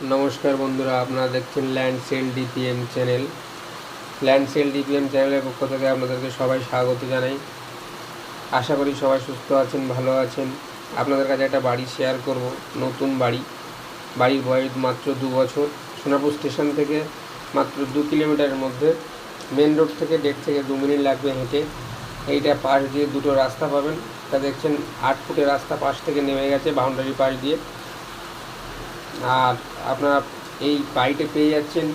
নমস্কার বন্ধুরা, আপনারা দেখছেন land sale DPM channel. Land sale DPM চ্যানেলের পক্ষ থেকে আপনাদেরকে সবাই স্বাগত জানাই। আশা করি সবাই সুস্থ আছেন, ভালো আছেন। আপনাদের কাছে একটা বাড়ি শেয়ার করব, নতুন বাড়ির বয়স মাত্র 2 বছর। সোনাপুর স্টেশন থেকে মাত্র 2 কিলোমিটারের মধ্যে, মেন রোড থেকে 1.5 থেকে 2 মিনিট লাগবে হেঁটে। এইটা পাশ দিয়ে দুটো রাস্তা পাবেন। তা দেখছেন 8 ফুটের রাস্তা পাশ থেকে নেমে গেছে বাউন্ডারি পাশ দিয়ে। আর আপনারা এই বাড়িতে পেয়ে যাচ্ছেন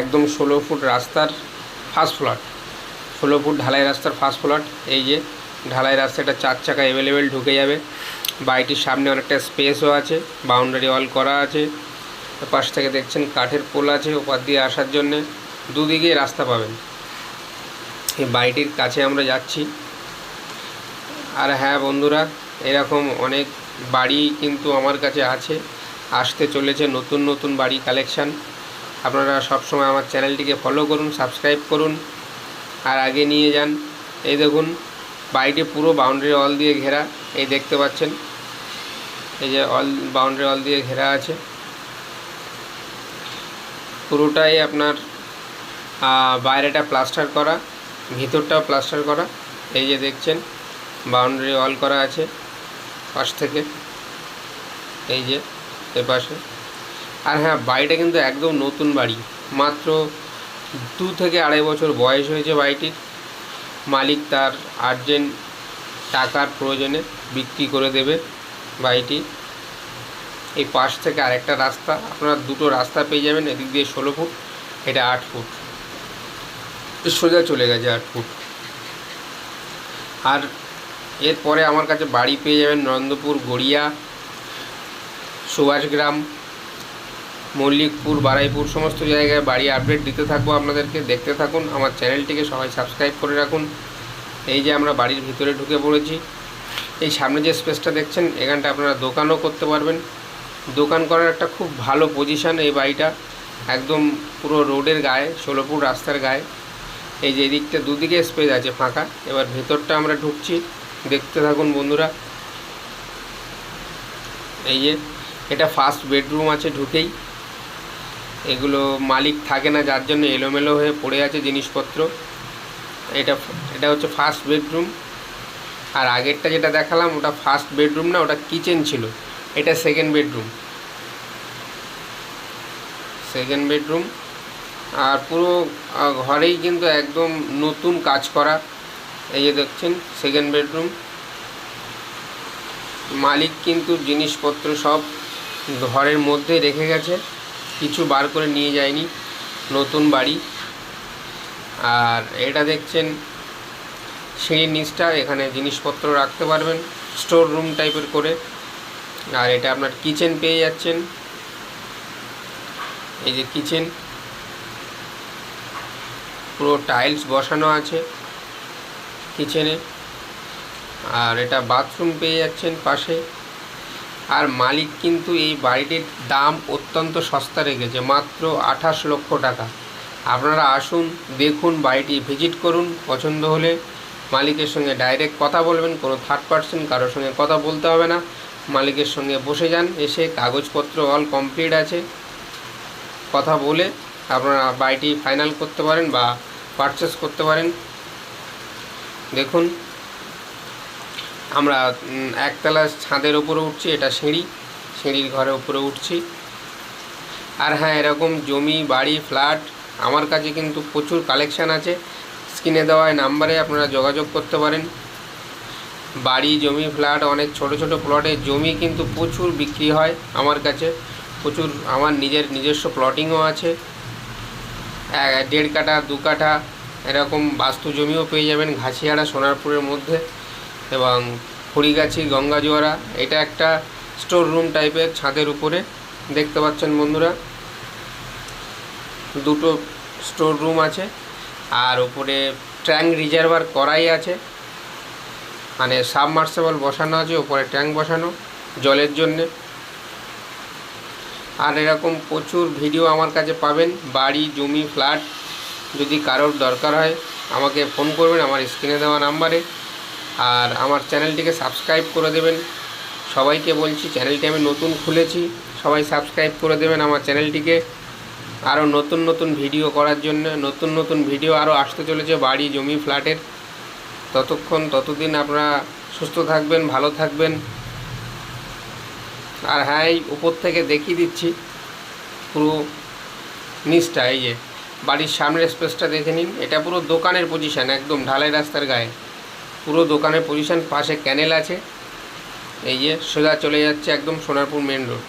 একদম 16 ফুট রাস্তার ফার্স্ট প্লট, 16 ফুট ঢালাই রাস্তার ফার্স্ট প্লট। এই যে ঢালাই রাস্তাটা 4 চাকা অ্যাভেলেবেল ঢুকে যাবে। বাড়িটির সামনে অনেকটা স্পেসও আছে, বাউন্ডারি ওয়াল করা আছে। পাশ থেকে দেখছেন কাঠের পোল আছে ওপার দিয়ে আসার জন্যে, দুদিকেই রাস্তা পাবেন। এই বাড়িটির কাছে আমরা যাচ্ছি। আর হ্যাঁ বন্ধুরা, এরকম অনেক বাড়ি কিন্তু আমার কাছে আছে, আসতে চলেছে নতুন নতুন বাড়ি কালেকশান। আপনারা সবসময় আমার চ্যানেলটিকে ফলো করুন, সাবস্ক্রাইব করুন আর আগে নিয়ে যান। এই দেখুন বাড়িটি পুরো বাউন্ডারি ওয়াল দিয়ে ঘেরা, এই দেখতে পাচ্ছেন, এই যে বাউন্ডারি ওয়াল দিয়ে ঘেরা আছে পুরোটাই আপনার। বাইরেটা প্লাস্টার করা, ভিতরটাও প্লাস্টার করা। এই যে দেখছেন বাউন্ডারি ওয়াল করা আছে পাশ থেকে, এই যে এর পাশে। আর হ্যাঁ, বাড়িটা কিন্তু একদম নতুন বাড়ি, মাত্র 2 থেকে 2.5 বছর বয়স হয়েছে বাড়িটির। মালিক তার আর্জেন্ট টাকার প্রয়োজনে বিক্রি করে দেবে বাড়িটি। এই পাশ থেকে আরেকটা রাস্তা, আপনারা দুটো রাস্তা পেয়ে যাবেন। এদিক দিয়ে 16 ফুট, এটা 8 ফুট, সোজা চলে গেছে 8 ফুট। আর এরপরে আমার কাছে বাড়ি পেয়ে যাবেন নন্দপুর, গড়িয়া, সুভাষগ্রাম, মল্লিকপুর, বারাইপুর, সমস্ত জায়গায় বাড়ি আপডেট দিতে থাকবো আপনাদেরকে। দেখতে থাকুন, আমার চ্যানেলটিকে সবাই সাবস্ক্রাইব করে রাখুন। এই যে আমরা বাড়ির ভিতরে ঢুকে পড়েছি। এই সামনে যে স্পেসটা দেখছেন, এখানটা আপনারা দোকানও করতে পারবেন। দোকান করার একটা খুব ভালো পজিশান এই বাড়িটা, একদম পুরো রোডের গায়ে, 16 ফুট রাস্তার গায়ে। এই যে এদিকটা দুদিকে স্পেস আছে ফাঁকা। এবার ভেতরটা আমরা ঢুকছি, দেখতে থাকুন বন্ধুরা। এই যে এটা ফার্স্ট বেডরুম আছে ঢুকেই। এগুলো মালিক থাকে না, যার জন্য এলোমেলো হয়ে পড়ে আছে জিনিসপত্র। এটা হচ্ছে ফার্স্ট বেডরুম। আর আগেরটা যেটা দেখালাম ওটা ফার্স্ট বেডরুম না, ওটা কিচেন ছিল। এটা সেকেন্ড বেডরুম। আর পুরো ঘরেই কিন্তু একদম নতুন কাজ করা। এই যে দেখছেন সেকেন্ড বেডরুম। মালিক কিন্তু জিনিসপত্র সব ঘরের মধ্যে রেখে গেছে, কিছু বার করে নিয়ে যায়নি, নতুন বাড়ি। আর এটা দেখছেন সিঁড়ির নিচটা, এখানে জিনিসপত্র রাখতে পারবেন, স্টোর রুম টাইপের করে। আর এটা আপনার কিচেন পেয়ে যাচ্ছেন। এই যে কিচেন, পুরো টাইলস বসানো আছে কিচেনে। আর এটা বাথরুম পেয়ে যাচ্ছেন পাশে। আর মালিক কিন্তু এই বাড়িটির দাম অত্যন্ত সস্তা রেখেছে, মাত্র 28 লক্ষ টাকা। আপনারা আসুন, দেখুন, বাড়িটি ভিজিট করুন। পছন্দ হলে মালিকের সঙ্গে ডাইরেক্ট কথা বলবেন, কোনো থার্ড পার্সন কারোর সঙ্গে কথা বলতে হবে না। মালিকের সঙ্গে বসে যান, এসে কাগজপত্র অল কমপ্লিট আছে, কথা বলে আপনারা বাড়িটি ফাইনাল করতে পারেন বা পারচেস করতে পারেন। দেখুন আমরা একতলা ছাদের উপরে উঠছি, এটা সিঁড়ির ঘরের উপরে উঠছি। আর হ্যাঁ, এরকম জমি, বাড়ি, ফ্ল্যাট আমার কাছে কিন্তু প্রচুর কালেকশান আছে। স্ক্রিনে দেওয়া নাম্বারে আপনারা যোগাযোগ করতে পারেন। বাড়ি, জমি, ফ্ল্যাট, অনেক ছোট ছোট প্লটে জমি কিন্তু প্রচুর বিক্রি হয় আমার কাছে। প্রচুর আমার নিজস্ব প্লটিংও আছে, 1.5 কাঠা 2 কাঠা এরকম বাস্তু জমিও পেয়ে যাবেন ঘাসিয়াড়া, সোনারপুরের মধ্যে, এবং খড়িগাছি, গঙ্গাজোয়ারা। এটা একটা স্টোর রুম টাইপের ছাদের উপরে, দেখতে পাচ্ছেন বন্ধুরা, দুটো স্টোর রুম আছে। আর উপরে ট্যাঙ্ক রিজার্ভার করাই আছে, মানে সাবমার্সেবল বসানো আছে, উপরে ট্যাঙ্ক বসানো জলের জন্যে। আর এরকম প্রচুর ভিডিও আমার কাছে পাবেন, বাড়ি, জমি, ফ্ল্যাট। যদি কারোর দরকার হয় আমাকে ফোন করবেন আমার স্ক্রিনে দেওয়া নাম্বারে। আর আমার চ্যানেলটিকে সাবস্ক্রাইব করে দেবেন। সবাইকে বলছি, চ্যানেলটি আমি নতুন খুলেছি, সবাই সাবস্ক্রাইব করে দেবেন আমার চ্যানেলটিকে, আরও নতুন নতুন ভিডিও করার জন্য। নতুন নতুন ভিডিও আরও আসতে চলেছে বাড়ি, জমি, ফ্ল্যাটের। ততদিন আপনারা সুস্থ থাকবেন, ভালো থাকবেন। আর হ্যাঁ, এই উপর থেকে দেখিয়ে দিচ্ছি পুরো নিচটা। এই যে বাড়ির সামনের স্পেসটা দেখে নিন, এটা পুরো দোকানের পজিশান, একদম ঢালাই রাস্তার গায়ে পুরো দোকানের পজিশান। পাশে ক্যানেল আছে, এই যে সোজা চলে যাচ্ছে একদম সোনারপুর মেন রোড।